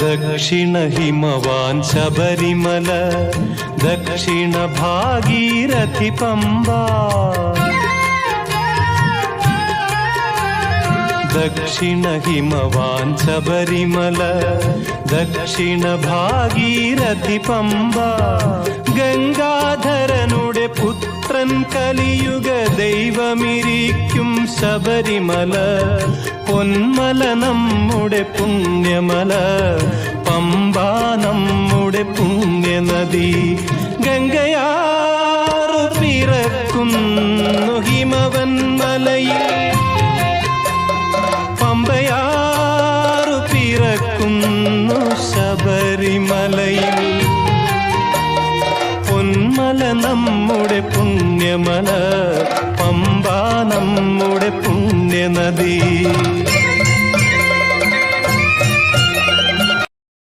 ദക്ഷിണ ഹിമവാൻ ശബരിമല, ദക്ഷിണ ഭാഗീരഥി പമ്പ. ദക്ഷിണ ഹിമവാൻ ശബരിമല, ദക്ഷിണ ഭാഗീരഥി പമ്പ. ഗംഗാധരനുടെ പുത്രൻ കലിയുഗ ദൈവമിരിക്കും ശബരിമല. പൊന്മല നമ്മുടെ പുണ്യമല, പമ്പ നമ്മുടെ പുണ്യനദി. ഗംഗയാറു പിറക്കുന്നു ഹിമവൻ മലയിൽ, പമ്പയാറു പിറക്കുന്നു ശബരിമലയിൽ. പൊന്മല നമ്മുടെ പുണ്യമല, പമ്പ നമ്മുടെ പുണ്യനദി.